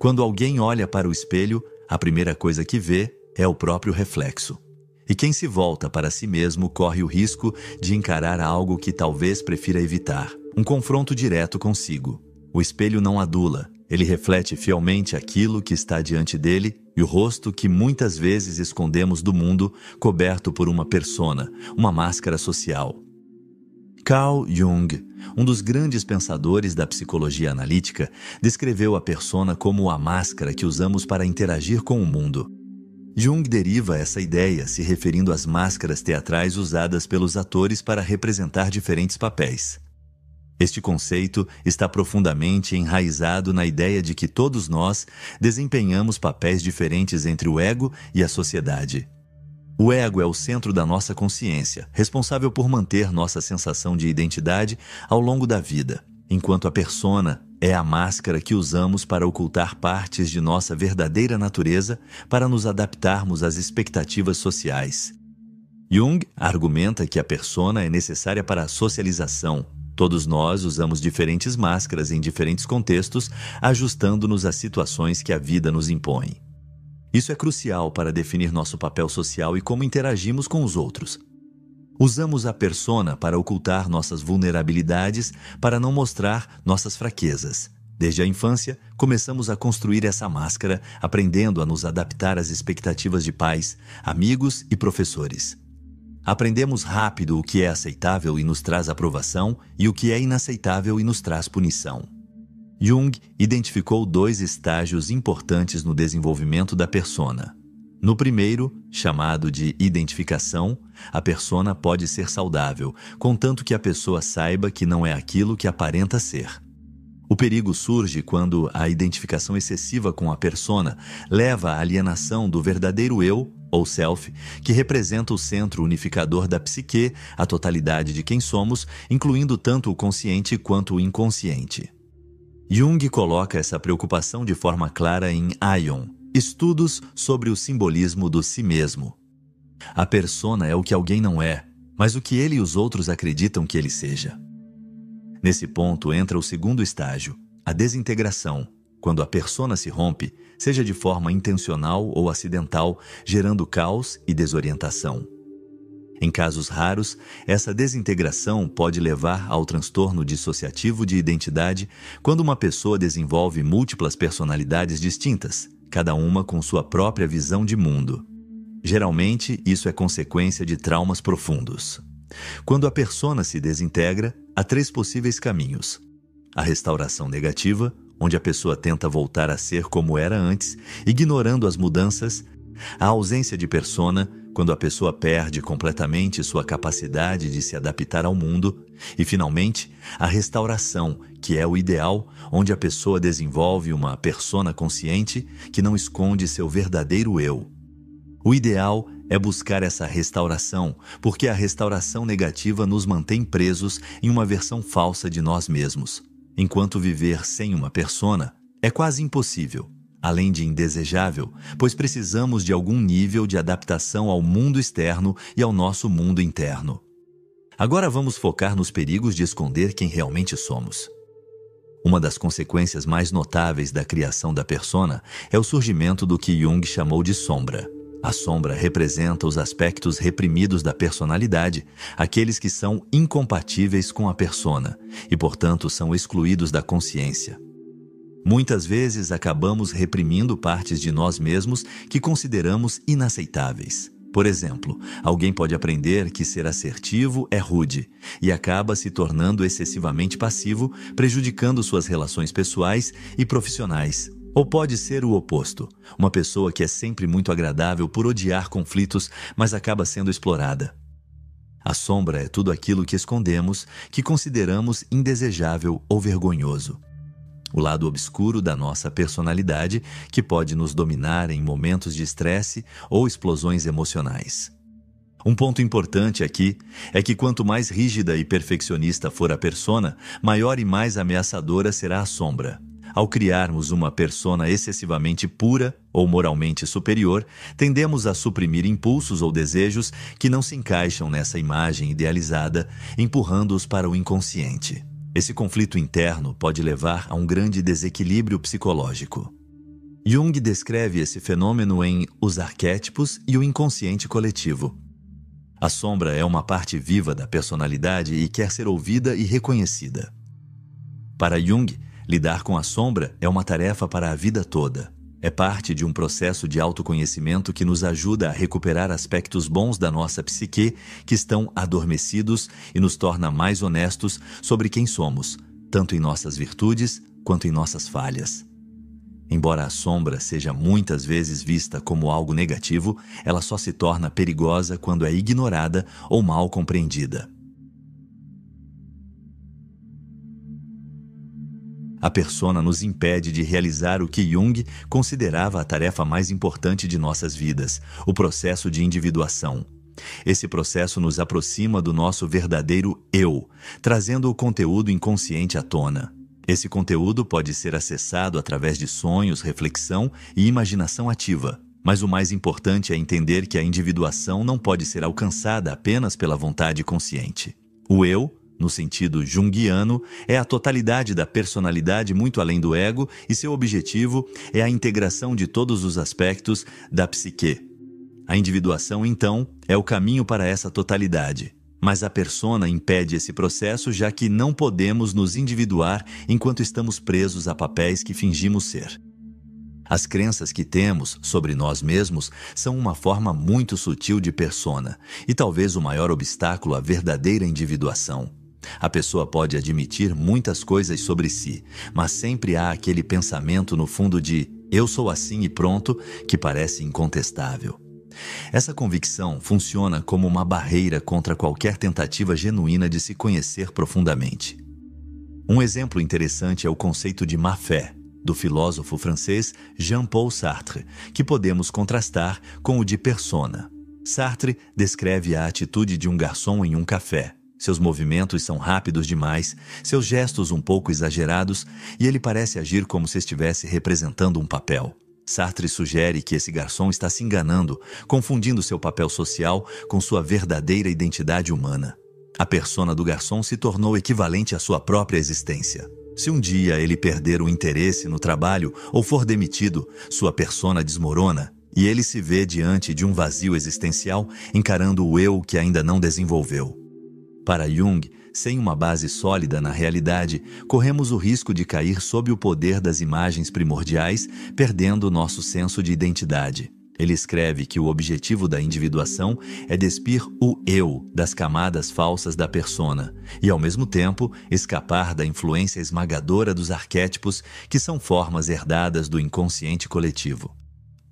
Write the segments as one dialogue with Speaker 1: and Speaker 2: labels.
Speaker 1: Quando alguém olha para o espelho, a primeira coisa que vê é o próprio reflexo. E quem se volta para si mesmo corre o risco de encarar algo que talvez prefira evitar, um confronto direto consigo. O espelho não adula, ele reflete fielmente aquilo que está diante dele e o rosto que muitas vezes escondemos do mundo, coberto por uma persona, uma máscara social. Carl Jung, um dos grandes pensadores da psicologia analítica, descreveu a persona como a máscara que usamos para interagir com o mundo. Jung deriva essa ideia se referindo às máscaras teatrais usadas pelos atores para representar diferentes papéis. Este conceito está profundamente enraizado na ideia de que todos nós desempenhamos papéis diferentes entre o ego e a sociedade. O ego é o centro da nossa consciência, responsável por manter nossa sensação de identidade ao longo da vida, enquanto a persona é a máscara que usamos para ocultar partes de nossa verdadeira natureza para nos adaptarmos às expectativas sociais. Jung argumenta que a persona é necessária para a socialização. Todos nós usamos diferentes máscaras em diferentes contextos, ajustando-nos às situações que a vida nos impõe. Isso é crucial para definir nosso papel social e como interagimos com os outros. Usamos a persona para ocultar nossas vulnerabilidades, para não mostrar nossas fraquezas. Desde a infância, começamos a construir essa máscara, aprendendo a nos adaptar às expectativas de pais, amigos e professores. Aprendemos rápido o que é aceitável e nos traz aprovação e o que é inaceitável e nos traz punição. Jung identificou 2 estágios importantes no desenvolvimento da persona. No primeiro, chamado de identificação, a persona pode ser saudável, contanto que a pessoa saiba que não é aquilo que aparenta ser. O perigo surge quando a identificação excessiva com a persona leva à alienação do verdadeiro eu, ou self, que representa o centro unificador da psique, a totalidade de quem somos, incluindo tanto o consciente quanto o inconsciente. Jung coloca essa preocupação de forma clara em Aion, Estudos sobre o simbolismo do si mesmo. A persona é o que alguém não é, mas o que ele e os outros acreditam que ele seja. Nesse ponto entra o segundo estágio, a desintegração, quando a persona se rompe, seja de forma intencional ou acidental, gerando caos e desorientação. Em casos raros, essa desintegração pode levar ao transtorno dissociativo de identidade quando uma pessoa desenvolve múltiplas personalidades distintas, cada uma com sua própria visão de mundo. Geralmente, isso é consequência de traumas profundos. Quando a persona se desintegra, há 3 possíveis caminhos. A restauração negativa, onde a pessoa tenta voltar a ser como era antes, ignorando as mudanças. A ausência de persona, quando a pessoa perde completamente sua capacidade de se adaptar ao mundo. E, finalmente, a restauração, que é o ideal, onde a pessoa desenvolve uma persona consciente que não esconde seu verdadeiro eu. O ideal é buscar essa restauração, porque a restauração negativa nos mantém presos em uma versão falsa de nós mesmos. Enquanto viver sem uma persona é quase impossível, além de indesejável, pois precisamos de algum nível de adaptação ao mundo externo e ao nosso mundo interno. Agora vamos focar nos perigos de esconder quem realmente somos. Uma das consequências mais notáveis da criação da persona é o surgimento do que Jung chamou de sombra. A sombra representa os aspectos reprimidos da personalidade, aqueles que são incompatíveis com a persona e, portanto, são excluídos da consciência. Muitas vezes acabamos reprimindo partes de nós mesmos que consideramos inaceitáveis. Por exemplo, alguém pode aprender que ser assertivo é rude e acaba se tornando excessivamente passivo, prejudicando suas relações pessoais e profissionais. Ou pode ser o oposto, uma pessoa que é sempre muito agradável por odiar conflitos, mas acaba sendo explorada. A sombra é tudo aquilo que escondemos, que consideramos indesejável ou vergonhoso. O lado obscuro da nossa personalidade, que pode nos dominar em momentos de estresse ou explosões emocionais. Um ponto importante aqui é que quanto mais rígida e perfeccionista for a persona, maior e mais ameaçadora será a sombra. Ao criarmos uma persona excessivamente pura ou moralmente superior, tendemos a suprimir impulsos ou desejos que não se encaixam nessa imagem idealizada, empurrando-os para o inconsciente. Esse conflito interno pode levar a um grande desequilíbrio psicológico. Jung descreve esse fenômeno em Os Arquétipos e o Inconsciente Coletivo. A sombra é uma parte viva da personalidade e quer ser ouvida e reconhecida. Para Jung, lidar com a sombra é uma tarefa para a vida toda. É parte de um processo de autoconhecimento que nos ajuda a recuperar aspectos bons da nossa psique que estão adormecidos e nos torna mais honestos sobre quem somos, tanto em nossas virtudes quanto em nossas falhas. Embora a sombra seja muitas vezes vista como algo negativo, ela só se torna perigosa quando é ignorada ou mal compreendida. A persona nos impede de realizar o que Jung considerava a tarefa mais importante de nossas vidas, o processo de individuação. Esse processo nos aproxima do nosso verdadeiro eu, trazendo o conteúdo inconsciente à tona. Esse conteúdo pode ser acessado através de sonhos, reflexão e imaginação ativa. Mas o mais importante é entender que a individuação não pode ser alcançada apenas pela vontade consciente. O eu, no sentido junguiano, é a totalidade da personalidade muito além do ego e seu objetivo é a integração de todos os aspectos da psique. A individuação, então, é o caminho para essa totalidade. Mas a persona impede esse processo, já que não podemos nos individuar enquanto estamos presos a papéis que fingimos ser. As crenças que temos sobre nós mesmos são uma forma muito sutil de persona e talvez o maior obstáculo à verdadeira individuação. A pessoa pode admitir muitas coisas sobre si, mas sempre há aquele pensamento no fundo de "eu sou assim e pronto", que parece incontestável. Essa convicção funciona como uma barreira contra qualquer tentativa genuína de se conhecer profundamente. Um exemplo interessante é o conceito de má-fé, do filósofo francês Jean-Paul Sartre, que podemos contrastar com o de persona. Sartre descreve a atitude de um garçom em um café. Seus movimentos são rápidos demais, seus gestos um pouco exagerados, e ele parece agir como se estivesse representando um papel. Sartre sugere que esse garçom está se enganando, confundindo seu papel social com sua verdadeira identidade humana. A persona do garçom se tornou equivalente à sua própria existência. Se um dia ele perder o interesse no trabalho ou for demitido, sua persona desmorona e ele se vê diante de um vazio existencial, encarando o eu que ainda não desenvolveu. Para Jung, sem uma base sólida na realidade, corremos o risco de cair sob o poder das imagens primordiais, perdendo nosso senso de identidade. Ele escreve que o objetivo da individuação é despir o eu das camadas falsas da persona e, ao mesmo tempo, escapar da influência esmagadora dos arquétipos, que são formas herdadas do inconsciente coletivo.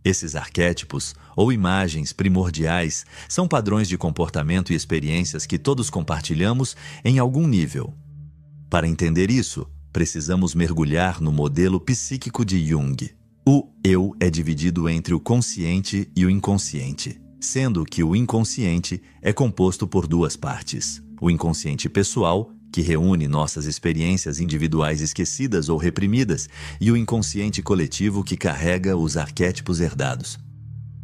Speaker 1: Esses arquétipos, ou imagens primordiais, são padrões de comportamento e experiências que todos compartilhamos em algum nível. Para entender isso, precisamos mergulhar no modelo psíquico de Jung. O eu é dividido entre o consciente e o inconsciente, sendo que o inconsciente é composto por duas partes: o inconsciente pessoal, que reúne nossas experiências individuais esquecidas ou reprimidas, e o inconsciente coletivo, que carrega os arquétipos herdados.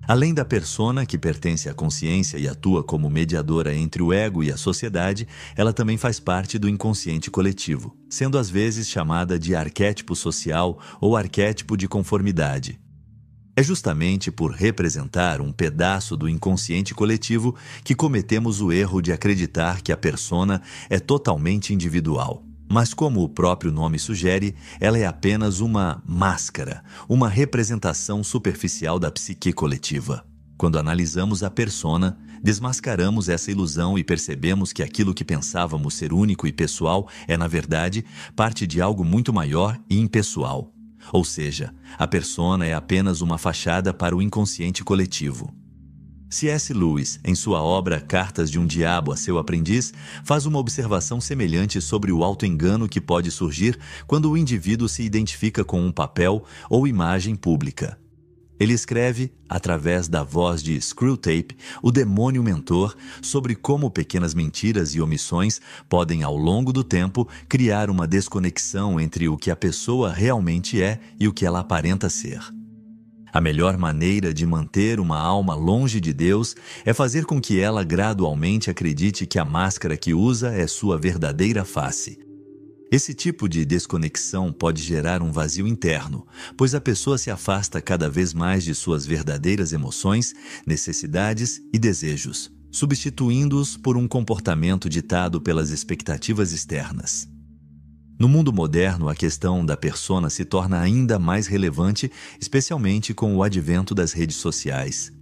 Speaker 1: Além da persona, que pertence à consciência e atua como mediadora entre o ego e a sociedade, ela também faz parte do inconsciente coletivo, sendo às vezes chamada de arquétipo social ou arquétipo de conformidade. É justamente por representar um pedaço do inconsciente coletivo que cometemos o erro de acreditar que a persona é totalmente individual. Mas, como o próprio nome sugere, ela é apenas uma máscara, uma representação superficial da psique coletiva. Quando analisamos a persona, desmascaramos essa ilusão e percebemos que aquilo que pensávamos ser único e pessoal é, na verdade, parte de algo muito maior e impessoal. Ou seja, a persona é apenas uma fachada para o inconsciente coletivo. C.S. Lewis, em sua obra Cartas de um Diabo a seu Aprendiz, faz uma observação semelhante sobre o auto-engano que pode surgir quando o indivíduo se identifica com um papel ou imagem pública. Ele escreve, através da voz de Screwtape, o demônio mentor, sobre como pequenas mentiras e omissões podem, ao longo do tempo, criar uma desconexão entre o que a pessoa realmente é e o que ela aparenta ser. A melhor maneira de manter uma alma longe de Deus é fazer com que ela gradualmente acredite que a máscara que usa é sua verdadeira face. Esse tipo de desconexão pode gerar um vazio interno, pois a pessoa se afasta cada vez mais de suas verdadeiras emoções, necessidades e desejos, substituindo-os por um comportamento ditado pelas expectativas externas. No mundo moderno, a questão da persona se torna ainda mais relevante, especialmente com o advento das redes sociais.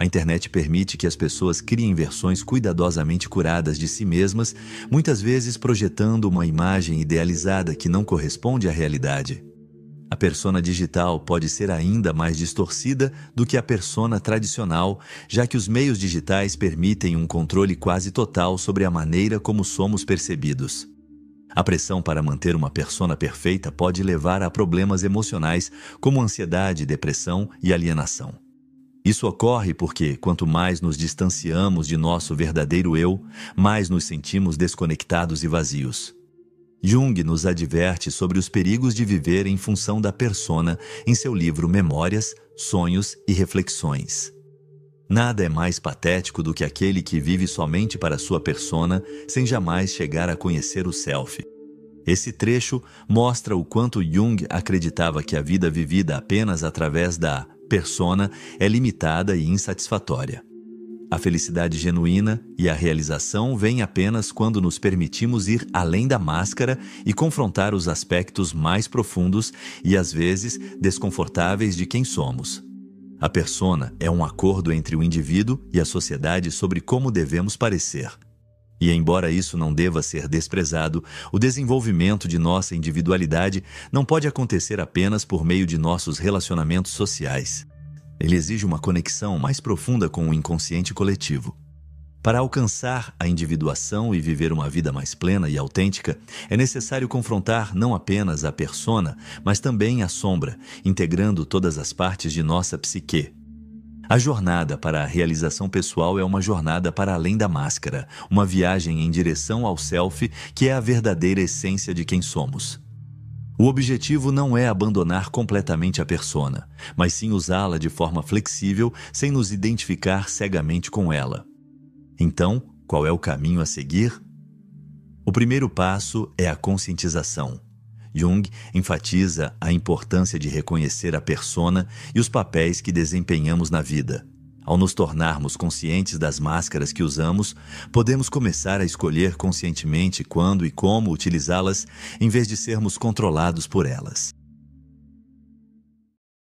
Speaker 1: A internet permite que as pessoas criem versões cuidadosamente curadas de si mesmas, muitas vezes projetando uma imagem idealizada que não corresponde à realidade. A persona digital pode ser ainda mais distorcida do que a persona tradicional, já que os meios digitais permitem um controle quase total sobre a maneira como somos percebidos. A pressão para manter uma persona perfeita pode levar a problemas emocionais como ansiedade, depressão e alienação. Isso ocorre porque, quanto mais nos distanciamos de nosso verdadeiro eu, mais nos sentimos desconectados e vazios. Jung nos adverte sobre os perigos de viver em função da persona em seu livro Memórias, Sonhos e Reflexões. Nada é mais patético do que aquele que vive somente para sua persona, sem jamais chegar a conhecer o self. Esse trecho mostra o quanto Jung acreditava que a vida vivida apenas através da persona é limitada e insatisfatória. A felicidade genuína e a realização vêm apenas quando nos permitimos ir além da máscara e confrontar os aspectos mais profundos e, às vezes, desconfortáveis de quem somos. A persona é um acordo entre o indivíduo e a sociedade sobre como devemos parecer. E, embora isso não deva ser desprezado, o desenvolvimento de nossa individualidade não pode acontecer apenas por meio de nossos relacionamentos sociais. Ele exige uma conexão mais profunda com o inconsciente coletivo. Para alcançar a individuação e viver uma vida mais plena e autêntica, é necessário confrontar não apenas a persona, mas também a sombra, integrando todas as partes de nossa psique. A jornada para a realização pessoal é uma jornada para além da máscara, uma viagem em direção ao self, que é a verdadeira essência de quem somos. O objetivo não é abandonar completamente a persona, mas sim usá-la de forma flexível, sem nos identificar cegamente com ela. Então, qual é o caminho a seguir? O primeiro passo é a conscientização. Jung enfatiza a importância de reconhecer a persona e os papéis que desempenhamos na vida. Ao nos tornarmos conscientes das máscaras que usamos, podemos começar a escolher conscientemente quando e como utilizá-las, em vez de sermos controlados por elas.